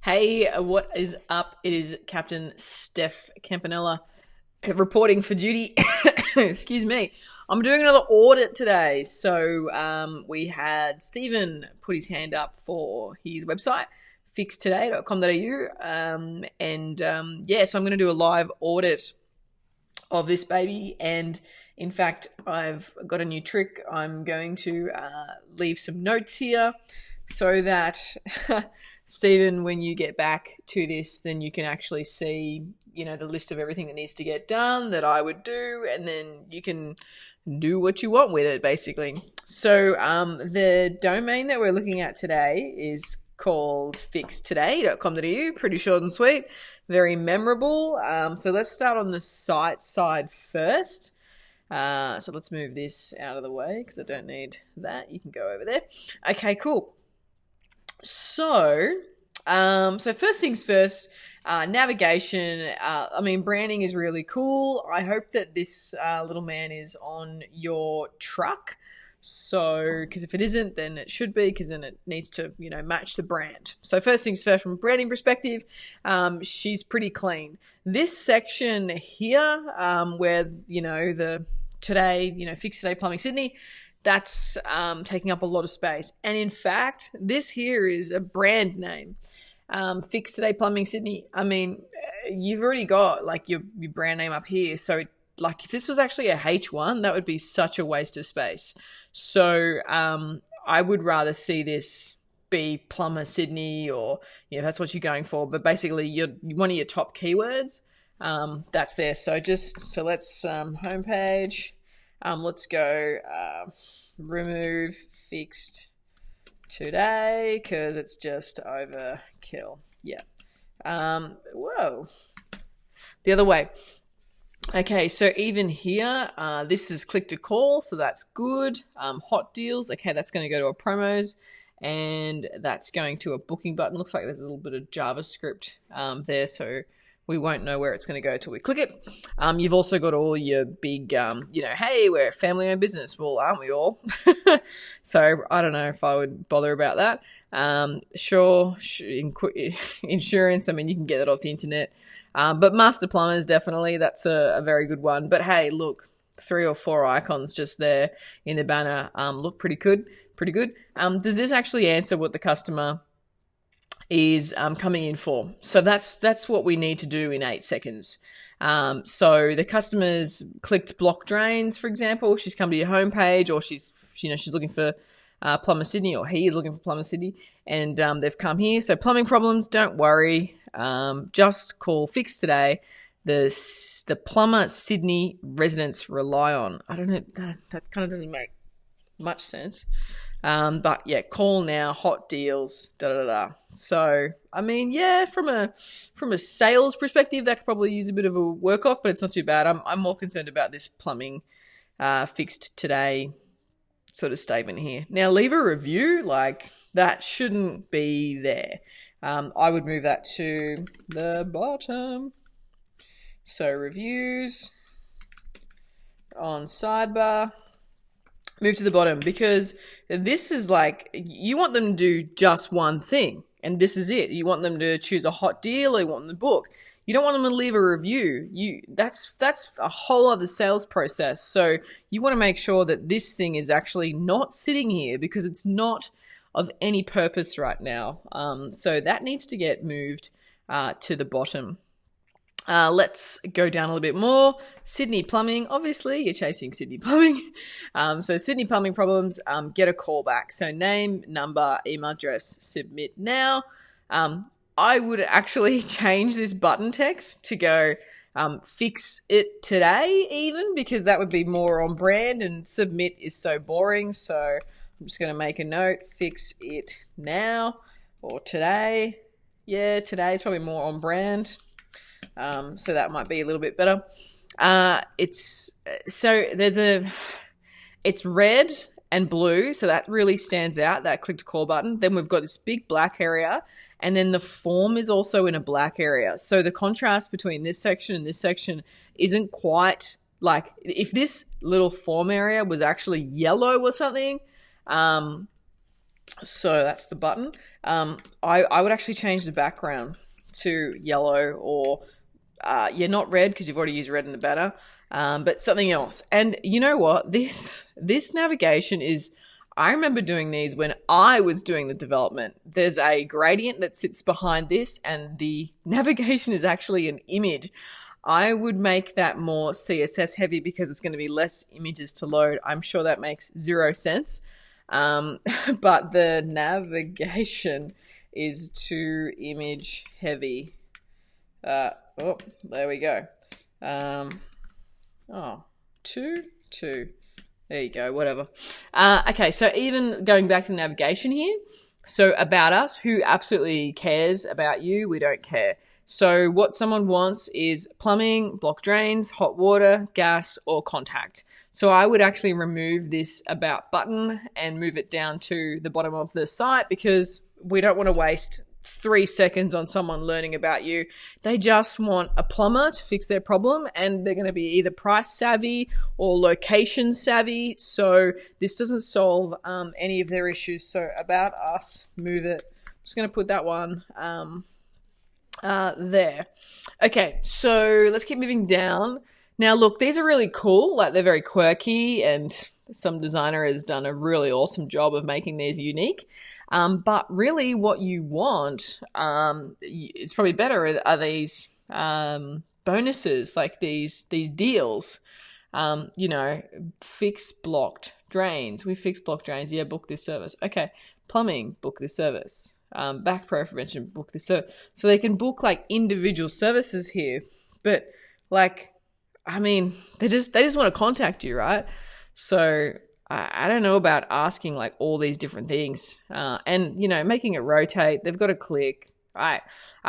Hey, what is up? It is Captain Steph Campanella reporting for duty. Excuse me. I'm doing another audit today. We had Stephen put his hand up for his website, fixtoday.com.au. So I'm going to do a live audit of this baby. And in fact, I've got a new trick. I'm going to leave some notes here so that Stephen, when you get back to this, then you can actually see, the list of everything that needs to get done that I would do, and then you can do what you want with it, basically. The domain that we're looking at today is called fixtoday.com.au. Pretty short and sweet, very memorable. So let's start on the site side first. So let's move this out of the way because I don't need that. You can go over there. Okay, cool. So first things first, navigation. Branding is really cool. I hope that this little man is on your truck. So, because if it isn't, then it should be, because then it needs to, match the brand. So first things first, from a branding perspective, she's pretty clean. This section here, where, the today, Fix Today Plumbing Sydney, that's taking up a lot of space. And in fact, this here is a brand name, Fix Today Plumbing Sydney. You've already got like your brand name up here. So if this was actually a H1, that would be such a waste of space. So I would rather see this be Plumber Sydney, or that's what you're going for. But basically, one of your top keywords, that's there. So let's homepage. Let's go remove fixed today because it's just overkill. Yeah. Whoa. The other way. Okay, so even here, this is click to call, so that's good. Hot deals. Okay, that's going to go to our promos, and that's going to a booking button. Looks like there's a little bit of JavaScript there, so we won't know where it's going to go till we click it. You've also got all your big, hey, we're a family-owned business. Well, aren't we all? So I don't know if I would bother about that. Sure, insurance, you can get that off the internet. But Master Plumbers, definitely, that's a very good one. But hey, look, 3 or 4 icons just there in the banner look pretty good. Does this actually answer what the customer is coming in for? So that's what we need to do in 8 seconds. So the customer's clicked block drains, for example. She's come to your homepage, or she's looking for Plumber Sydney, or he is looking for Plumber Sydney, and they've come here. So plumbing problems, don't worry. Just call Fix Today. The Plumber Sydney residents rely on. I don't know, that kind of doesn't make much sense. But yeah, call now, hot deals, So, from a sales perspective, that could probably use a bit of a work off, but it's not too bad. I'm more concerned about this plumbing, fixed today sort of statement here. Now, leave a review, that shouldn't be there. I would move that to the bottom. So reviews on sidebar. Move to the bottom, because this is you want them to do just one thing, and this is it. You want them to choose a hot deal, or you want them to book. You don't want them to leave a review. That's a whole other sales process. So you want to make sure that this thing is actually not sitting here, because it's not of any purpose right now. So that needs to get moved to the bottom. Let's go down a little bit more. Sydney Plumbing, obviously you're chasing Sydney Plumbing. So Sydney Plumbing problems, get a call back. So name, number, email address, submit now. I would actually change this button text to go fix it today even, because that would be more on brand, and submit is so boring. So I'm just going to make a note, fix it now, or today. Yeah, today is probably more on brand. So that might be a little bit better. It's red and blue, so that really stands out, that click to call button. Then we've got this big black area, and then the form is also in a black area. So the contrast between this section and this section isn't quite if this little form area was actually yellow or something. So that's the button. I would actually change the background to yellow or not red because you've already used red in the banner, but something else. And you know what? This navigation is. I remember doing these when I was doing the development. There's a gradient that sits behind this, and the navigation is actually an image. I would make that more CSS heavy because it's going to be less images to load. I'm sure that makes zero sense. But the navigation is too image heavy. There we go. Two. There you go, whatever. Okay, so even going back to the navigation here, so about us, who absolutely cares about you? We don't care. So what someone wants is plumbing, block drains, hot water, gas, or contact. So I would actually remove this about button and move it down to the bottom of the site because we don't want to waste 3 seconds on someone learning about you. They just want a plumber to fix their problem, and they're going to be either price savvy or location savvy. So this doesn't solve any of their issues. So about us, move it. I'm just going to put that one there. Okay, so let's keep moving down. Now, look, these are really cool. Like, they're very quirky, and some designer has done a really awesome job of making these unique. But really what you want, it's probably better, are these bonuses, like these deals. Fix blocked drains. We fix blocked drains. Yeah, book this service. Okay, plumbing, book this service. Back prevention, book this service. So they can book like individual services here. But like, I mean, they just want to contact you, right? So I don't know about asking like all these different things, and making it rotate. They've got to click. I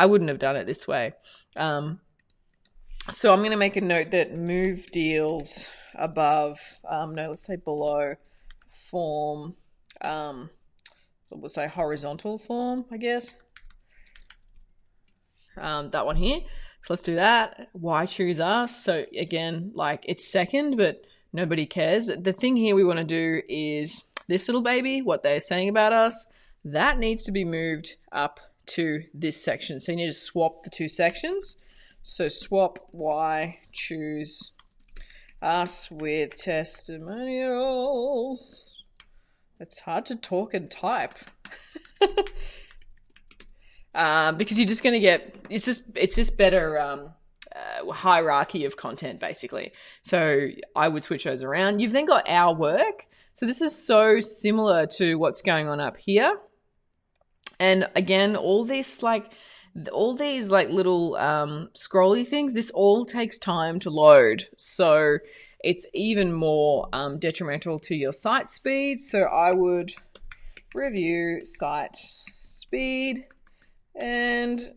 wouldn't have done it this way. So I'm going to make a note that move deals above. Let's say below form. We'll say horizontal form, I guess. That one here. So let's do that. Why choose us? So again, like it's second, but nobody cares. The thing here we want to do is this little baby, what they're saying about us, that needs to be moved up to this section. So you need to swap the two sections. So swap Y, choose us with testimonials. It's hard to talk and type. Because you're just going to get, it's just better hierarchy of content, basically. So I would switch those around. You've then got our work. So this is so similar to what's going on up here. And again, all these little scrolly things, this all takes time to load. So it's even more detrimental to your site speed. So I would review site speed and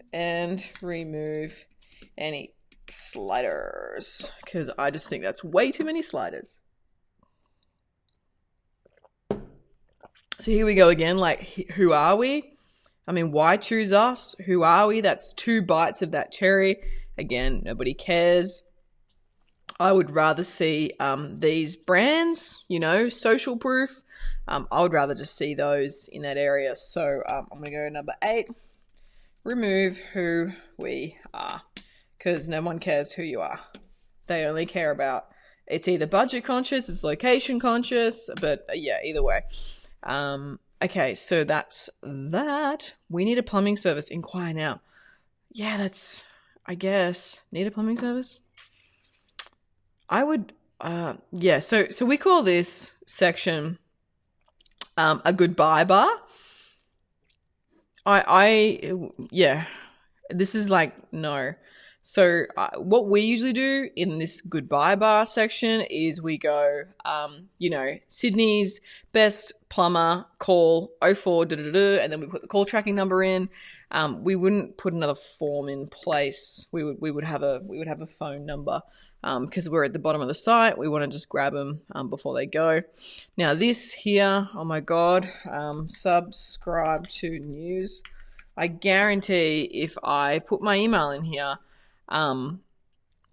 remove any sliders, because I just think that's way too many sliders. So here we go again, like, who are we? I mean, why choose us? Who are we? That's 2 bites of that cherry. Again, nobody cares. I would rather see these brands, social proof. I would rather just see those in that area. So I'm going to go number 8. Remove who we are, because no one cares who you are. They only care about, it's either budget conscious, it's location conscious, but yeah, either way. Okay, so that's that. We need a plumbing service. Inquire now. Yeah, that's, I guess, need a plumbing service? I would, so we call this section a goodbye bar. This is like, no. So what we usually do in this goodbye bar section is we go, Sydney's best plumber, call 04, and then we put the call tracking number in. We wouldn't put another form in place. We would have a phone number. Because we're at the bottom of the site, we want to just grab them before they go. Now this here, oh my god, subscribe to news. I guarantee if I put my email in here,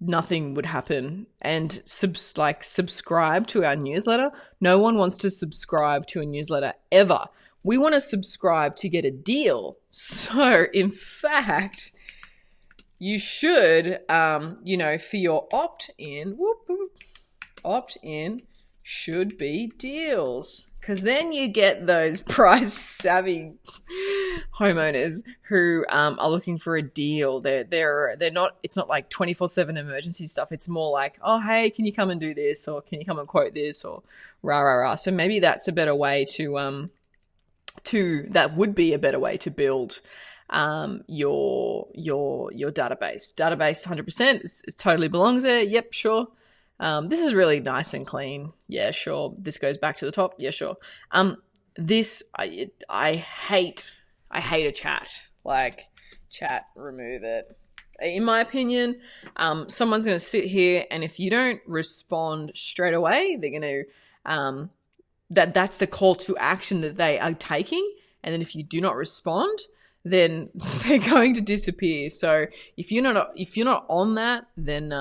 nothing would happen. And subscribe to our newsletter. No one wants to subscribe to a newsletter ever. we want to subscribe to get a deal. So, in fact, you should, for your opt-in, opt-in should be deals. Because then you get those price-savvy homeowners who are looking for a deal. They're not. It's not like 24/7 emergency stuff. It's more like, oh hey, can you come and do this, or can you come and quote this, or rah rah rah. So maybe that's a better way to that would be a better way to build your database. Database 100%. It totally belongs there. Yep, sure. This is really nice and clean. Yeah, sure. This goes back to the top. Yeah, sure. This I hate a chat. Like, chat, remove it. In my opinion, someone's going to sit here, and if you don't respond straight away, they're going to that's the call to action that they are taking. And then if you do not respond, then they're going to disappear. So if you're not on that, then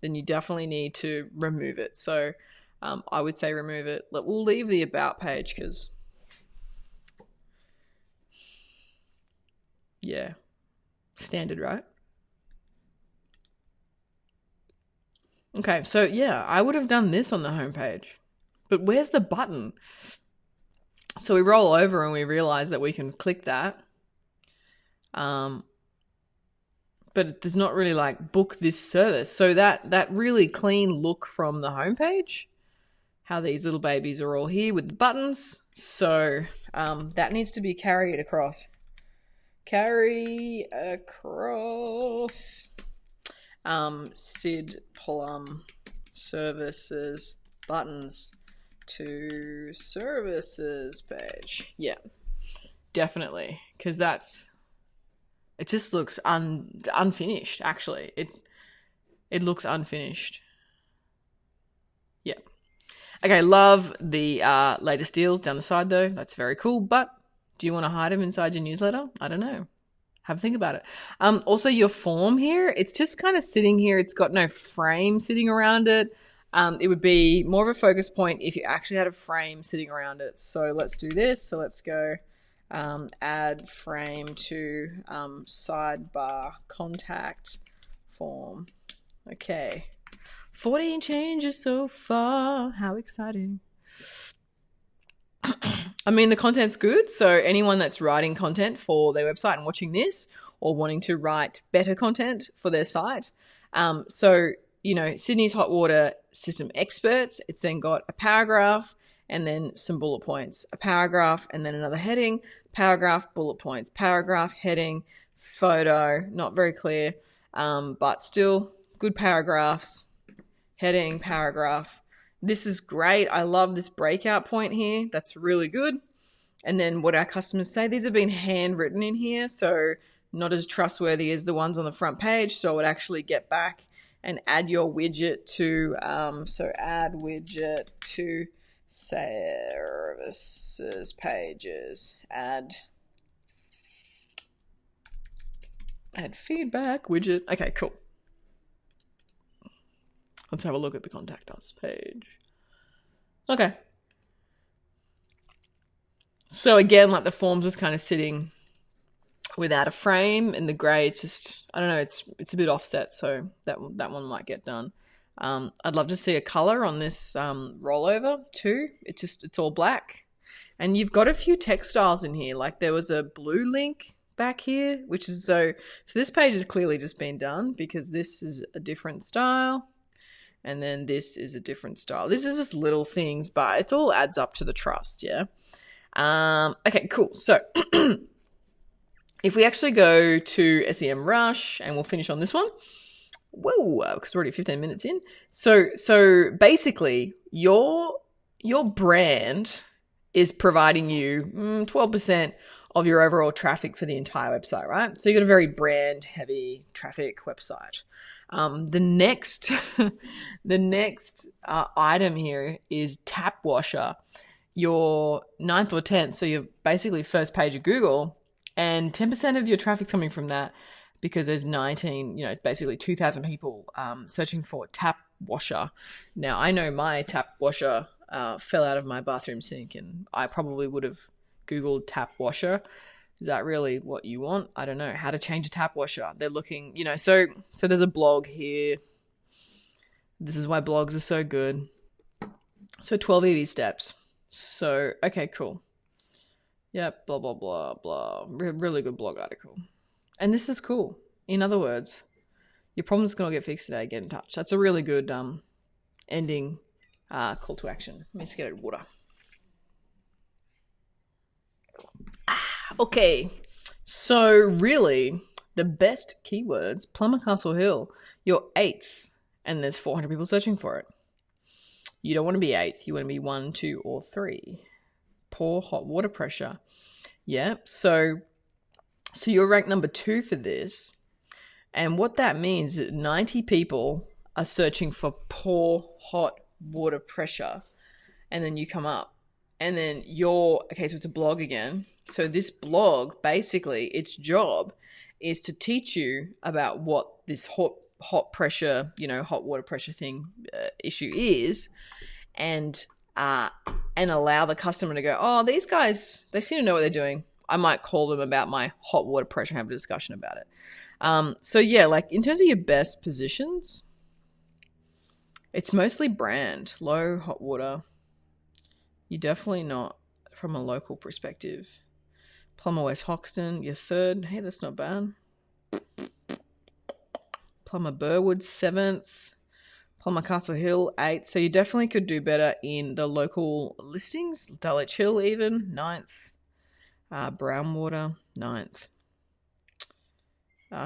you definitely need to remove it. So I would say remove it. We'll leave the about page because, yeah, standard, right? Okay, so yeah, I would have done this on the homepage. But where's the button? So we roll over and we realize that we can click that. But there's not really like book this service. So that really clean look from the homepage, how these little babies are all here with the buttons. So that needs to be carried across. Carry across. Sid Plum services buttons to services page. Yeah, definitely, because it just looks unfinished. Actually, it looks unfinished. Yeah. Okay, love the latest deals down the side though. That's very cool. But do you want to hide them inside your newsletter? I don't know. Have a think about it. Also, your form here, it's just kind of sitting here. It's got no frame sitting around it. It would be more of a focus point if you actually had a frame sitting around it. So let's do this. So let's go add frame to sidebar contact form. Okay. 14 changes so far. How exciting. I mean, the content's good. So anyone that's writing content for their website and watching this, or wanting to write better content for their site. Sydney's hot water system experts. It's then got a paragraph and then some bullet points. A paragraph and then another heading. Paragraph, bullet points. Paragraph, heading, photo. Not very clear, but still good paragraphs. Heading, paragraph. This is great. I love this breakout point here. That's really good. And then what our customers say, these have been handwritten in here, so not as trustworthy as the ones on the front page. So I would actually get back and add your widget to, add widget to services pages. Add feedback widget. Okay, cool. Let's have a look at the contact us page. Okay. So again, like the forms was kind of sitting without a frame, and the grey, it's just, I don't know, it's a bit offset, so that one might get done. I'd love to see a color on this rollover too. It's all black, and you've got a few textiles in here. Like there was a blue link back here, which is so this page has clearly just been done because this is a different style, and then this is a different style. This is just little things, but it all adds up to the trust. Yeah. Okay, cool. So if we actually go to SEMrush, and we'll finish on this one. Whoa, because we're already 15 minutes in. So basically, your brand is providing you 12% of your overall traffic for the entire website, right? So you got a very brand heavy traffic website. The next item here is tap washer. Your 9th or 10th, so you're basically first page of Google, and 10% of your traffic's coming from that because there's basically 2,000 people searching for tap washer. Now, I know my tap washer fell out of my bathroom sink, and I probably would have Googled tap washer. Is that really what you want? I don't know. How to change a tap washer. They're looking, so there's a blog here. This is why blogs are so good. So 12 easy steps. So, okay, cool. Yep, blah, blah, blah, blah. Really good blog article. And this is cool. In other words, your problem's going to get fixed today. Get in touch. That's a really good ending call to action. Let me just get water. Okay. So really, the best keywords, Plumber Castle Hill, you're 8th, and there's 400 people searching for it. You don't want to be 8th. You want to be 1, 2, or 3. Poor hot water pressure. Yeah. So you're ranked number 2 for this. And what that means is 90 people are searching for poor hot water pressure. And then you come up. And then okay, so it's a blog again. So this blog, basically, its job is to teach you about what this hot pressure, hot water pressure issue is, and allow the customer to go, oh, these guys, they seem to know what they're doing. I might call them about my hot water pressure and have a discussion about it. So yeah, like in terms of your best positions, it's mostly brand, low hot water. You're definitely not from a local perspective. Plumber West Hoxton, you're 3rd. Hey, that's not bad. Plumber Burwood, 7th. Plumber Castle Hill, 8th. So you definitely could do better in the local listings. Dulwich Hill even, 9th. Brownwater, 9th.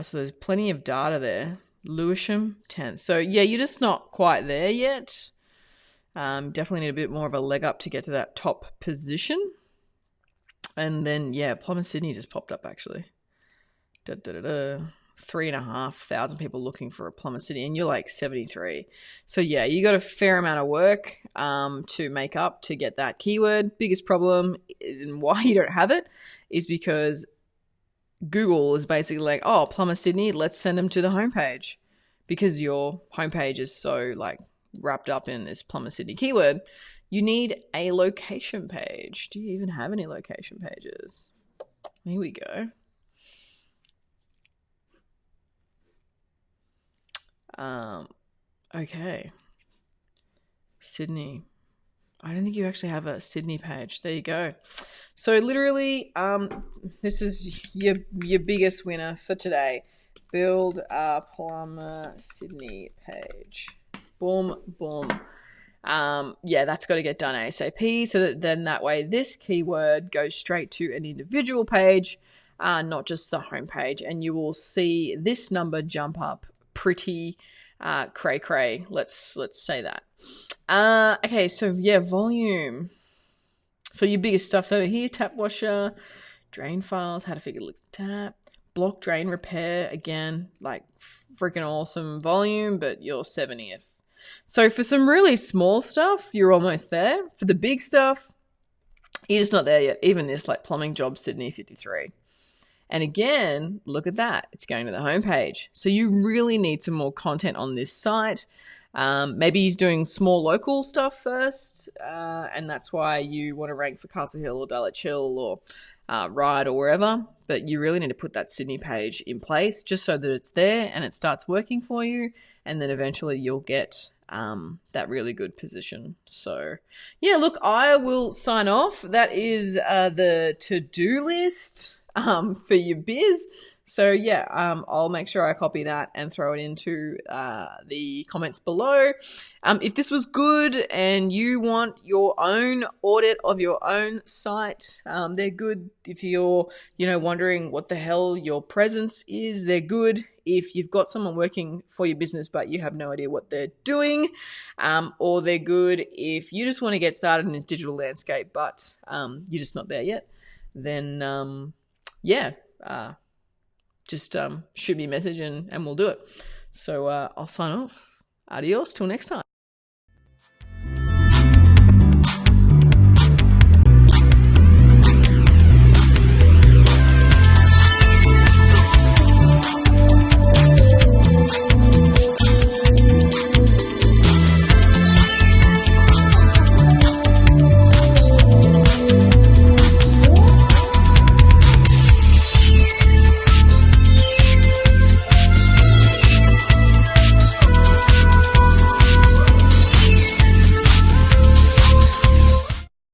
So there's plenty of data there. Lewisham, 10th. So yeah, you're just not quite there yet. Definitely need a bit more of a leg up to get to that top position. And then, yeah, Plumber Sydney just popped up, actually. 3,500 people looking for a Plumber Sydney, and you're like 73. So, yeah, you got a fair amount of work to make up to get that keyword. Biggest problem and why you don't have it is because Google is basically like, oh, Plumber Sydney, let's send them to the homepage. Because your homepage is so, like, wrapped up in this Plumber Sydney keyword, you need a location page. Do you even have any location pages? Here we go. Okay. Sydney. I don't think you actually have a Sydney page. There you go. So literally, this is your biggest winner for today. Build a Plumber Sydney page. Boom, boom. Yeah, that's got to get done ASAP. So that way this keyword goes straight to an individual page, not just the homepage, and you will see this number jump up pretty cray. Let's say that. Okay, so yeah, volume. So your biggest stuff's over here: tap washer, drain files, how to figure leaks tap, block drain repair. Again, like freaking awesome volume, but you're 70th. So for some really small stuff, you're almost there. For the big stuff, you're just not there yet. Even this, like plumbing job, Sydney 53. And again, look at that. It's going to the homepage. So you really need some more content on this site. Maybe he's doing small local stuff first, and that's why you want to rank for Castle Hill or Dulwich Hill or Ryde or wherever. But you really need to put that Sydney page in place just so that it's there and it starts working for you. And then eventually you'll get that really good position. So yeah, look, I will sign off. That is the to-do list for your biz. So yeah, I'll make sure I copy that and throw it into the comments below. If this was good and you want your own audit of your own site, they're good. If you're, wondering what the hell your presence is, they're good. If you've got someone working for your business but you have no idea what they're doing, or they're good if you just want to get started in this digital landscape but you're just not there yet, then just shoot me a message and we'll do it. So I'll sign off. Adios till next time.